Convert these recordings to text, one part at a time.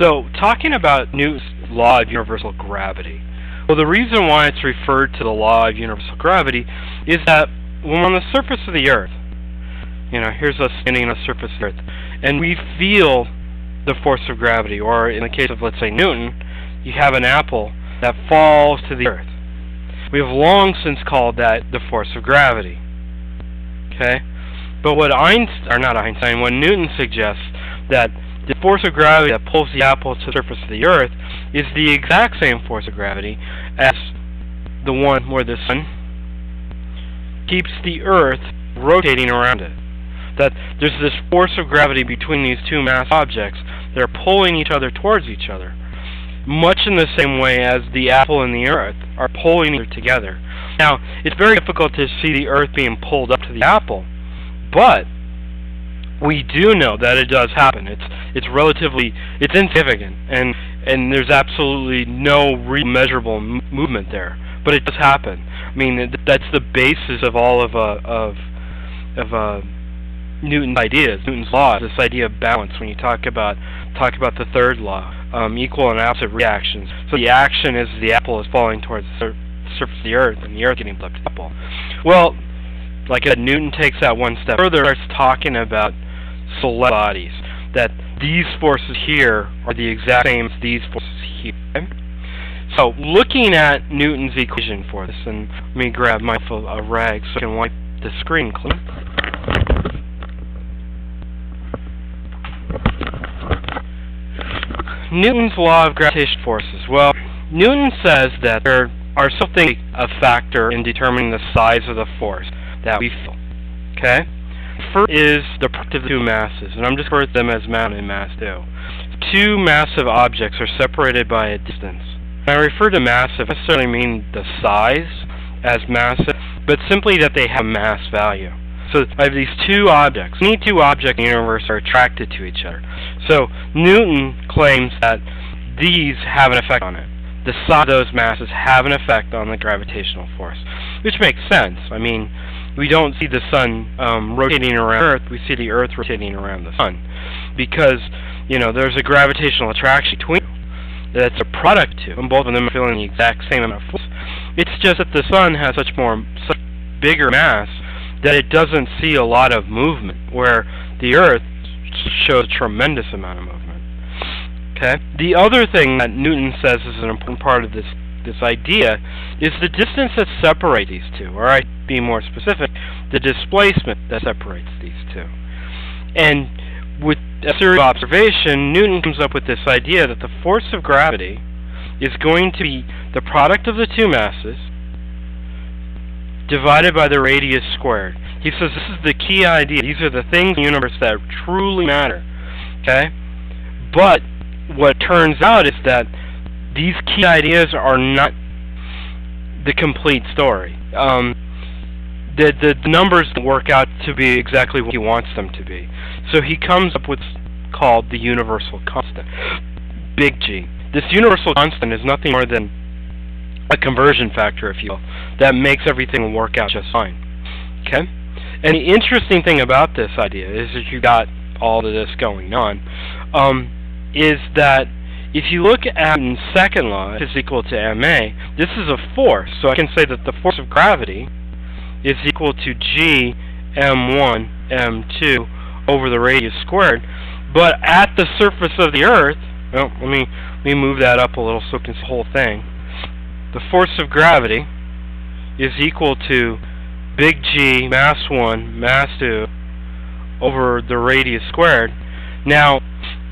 So, talking about Newton's law of universal gravity. Well, the reason why it's referred to the law of universal gravity is that when we're on the surface of the Earth, here's us standing on the surface of the Earth, and we feel the force of gravity, or in the case of, let's say, Newton, you have an apple that falls to the Earth. We have long since called that the force of gravity. Okay? But what when Newton suggests that the force of gravity that pulls the apple to the surface of the Earth is the exact same force of gravity as the one where the sun keeps the Earth rotating around it. That there's this force of gravity between these two mass objects that are pulling each other towards each other, much in the same way as the apple and the Earth are pulling each other together. Now, it's very difficult to see the Earth being pulled up to the apple, but we do know that it does happen. It's insignificant, and there's absolutely no real measurable movement there, but it does happen. I mean, that's the basis of all of Newton's ideas, Newton's law, this idea of balance. When you talk about the third law, equal and opposite reactions. So the action is the apple is falling towards the surface of the Earth, and the Earth getting flipped to the apple. Well, like I said, Newton takes that one step further, starts talking about celestial bodies, that these forces here are the exact same as these forces here. Okay? So, looking at Newton's equation for this, and let me grab my rag so I can wipe the screen clean. Newton's law of gravitational forces. Well, Newton says that there are something a factor in determining the size of the force that we feel. Okay? First is the product of the two masses, and I'm just referring to them as mass and mass too. Two massive objects are separated by a distance. When I refer to massive, I don't necessarily mean the size as massive, but simply that they have mass value. So I have these two objects. Any two objects in the universe are attracted to each other. So Newton claims that these have an effect on it. The size of those masses have an effect on the gravitational force, which makes sense. I mean, we don't see the sun rotating around Earth, we see the Earth rotating around the sun. Because, there's a gravitational attraction between them that's a product to, and both of them are feeling the exact same amount of force. It's just that the sun has such bigger mass that it doesn't see a lot of movement, where the Earth shows a tremendous amount of movement. Okay? The other thing that Newton says is an important part of this idea is the distance that separates these two, or I'd be more specific, the displacement that separates these two. And with a series of observation, Newton comes up with this idea that the force of gravity is going to be the product of the two masses divided by the radius squared. He says this is the key idea. These are the things in the universe that truly matter. Okay? But what turns out is that these key ideas are not the complete story. The numbers work out to be exactly what he wants them to be. So he comes up with what's called the universal constant, big G. This universal constant is nothing more than a conversion factor, if you will, that makes everything work out just fine. Okay? And the interesting thing about this idea is that you got all of this going on, is that if you look at Newton's second law, is equal to ma, this is a force, so I can say that the force of gravity is equal to g m1 m2 over the radius squared. But at the surface of the Earth, well, let me move that up a little so we can see the whole thing. The force of gravity is equal to big G, mass 1, mass 2, over the radius squared. Now,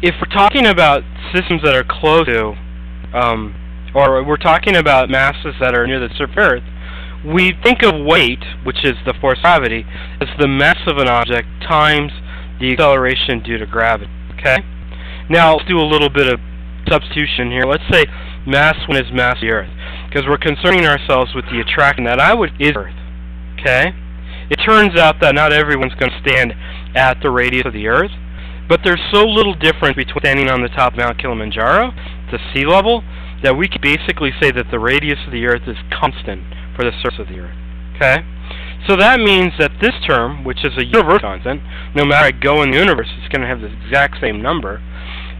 if we're talking about systems that are close to, or we're talking about masses that are near the surface of Earth, we think of weight, which is the force of gravity, as the mass of an object times the acceleration due to gravity. Okay? Now, let's do a little bit of substitution here. Let's say mass 1 is mass of the Earth, because we're concerning ourselves with the attraction that is Earth. Okay? It turns out that not everyone's going to stand at the radius of the Earth, but there's so little difference between standing on the top of Mount Kilimanjaro to sea level that we can basically say that the radius of the Earth is constant for the surface of the Earth. Okay? So that means that this term, which is a universal constant, no matter where I go in the universe, it's going to have the exact same number.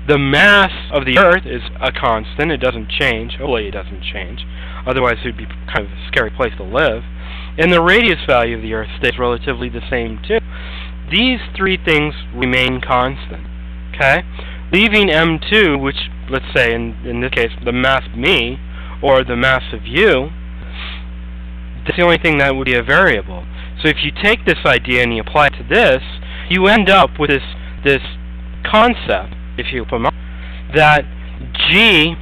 The mass of the Earth is a constant. It doesn't change. Hopefully it doesn't change. Otherwise it would be kind of a scary place to live. And the radius value of the Earth stays relatively the same too. These three things remain constant. Okay? Leaving m2, which, let's say, in this case, the mass of me, or the mass of you, that's the only thing that would be a variable. So if you take this idea and you apply it to this, you end up with this concept, if you put them, that G,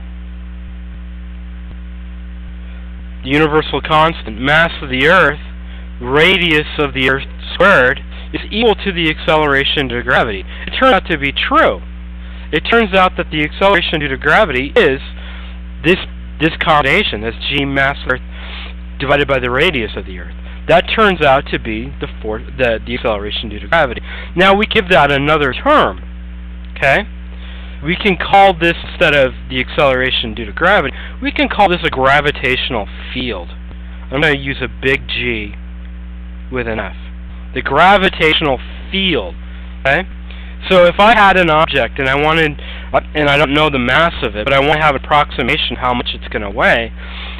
the universal constant, mass of the Earth, radius of the Earth squared, is equal to the acceleration due to gravity. It turns out to be true. It turns out that the acceleration due to gravity is this combination, this G mass of Earth divided by the radius of the Earth. That turns out to be the acceleration due to gravity. Now we give that another term. Okay? We can call this, instead of the acceleration due to gravity, we can call this a gravitational field. I'm going to use a big G with an F. The gravitational field. Okay? So if I had an object and I don't know the mass of it, but I want to have an approximation of how much it's going to weigh,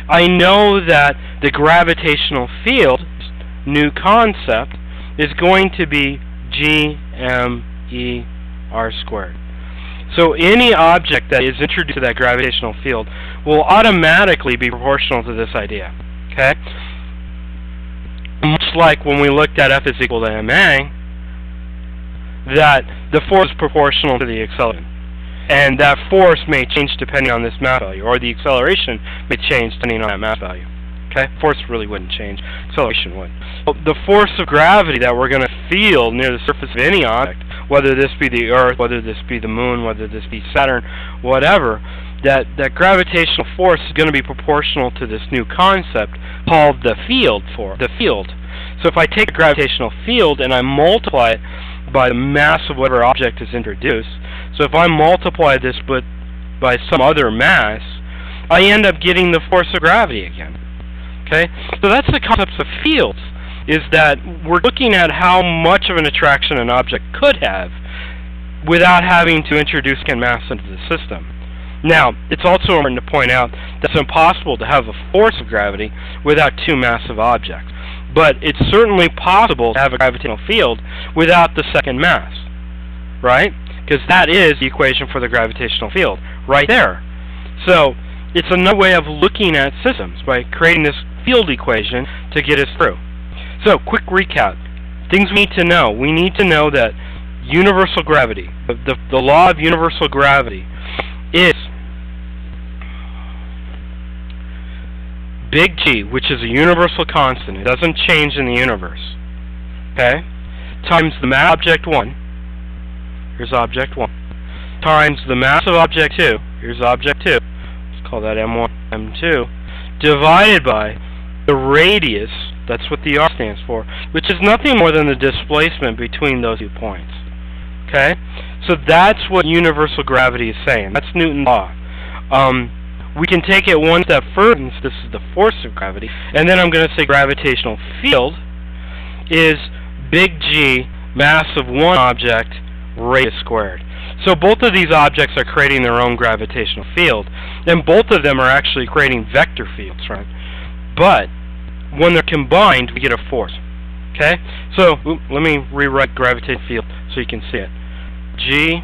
I know that the gravitational field, new concept, is going to be gmer squared. So any object that is introduced to that gravitational field will automatically be proportional to this idea. Okay? Much like when we looked at F is equal to ma, that the force is proportional to the acceleration. And that force may change depending on this mass value, or the acceleration may change depending on that mass value. Okay? Force really wouldn't change. Acceleration would. So the force of gravity that we're going to feel near the surface of any object, whether this be the Earth, whether this be the Moon, whether this be Saturn, whatever, that gravitational force is going to be proportional to this new concept called the field. So if I take a gravitational field and I multiply it by the mass of whatever object is introduced, so if I multiply this by some other mass, I end up getting the force of gravity again. Okay? So that's the concept of fields, is that we're looking at how much of an attraction an object could have without having to introduce mass into the system. Now, it's also important to point out that it's impossible to have a force of gravity without two massive objects. But it's certainly possible to have a gravitational field without the second mass, right? Because that is the equation for the gravitational field, right there. So, it's another way of looking at systems, by creating this field equation to get us through. So, quick recap. Things we need to know. We need to know that universal gravity, the law of universal gravity, is big G, which is a universal constant. It doesn't change in the universe. Okay? Times the mass of object 1. Here's object 1. Times the mass of object 2. Here's object 2. Let's call that M1, M2. Divided by the radius, that's what the R stands for, which is nothing more than the displacement between those 2 points. Okay? So that's what universal gravity is saying. That's Newton's law. We can take it one step further, this is the force of gravity, and then I'm going to say gravitational field is big G, mass of one object, radius squared. So both of these objects are creating their own gravitational field, and both of them are actually creating vector fields, right? But when they're combined, we get a force. Okay? So let me rewrite gravitational field so you can see it. G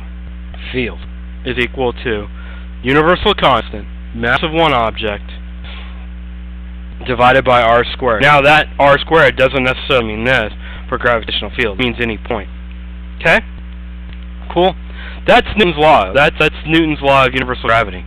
field is equal to universal constant, mass of one object, divided by r squared. Now that r squared doesn't necessarily mean this for gravitational field. It means any point. Okay? Cool? That's Newton's law. That's Newton's law of universal gravity.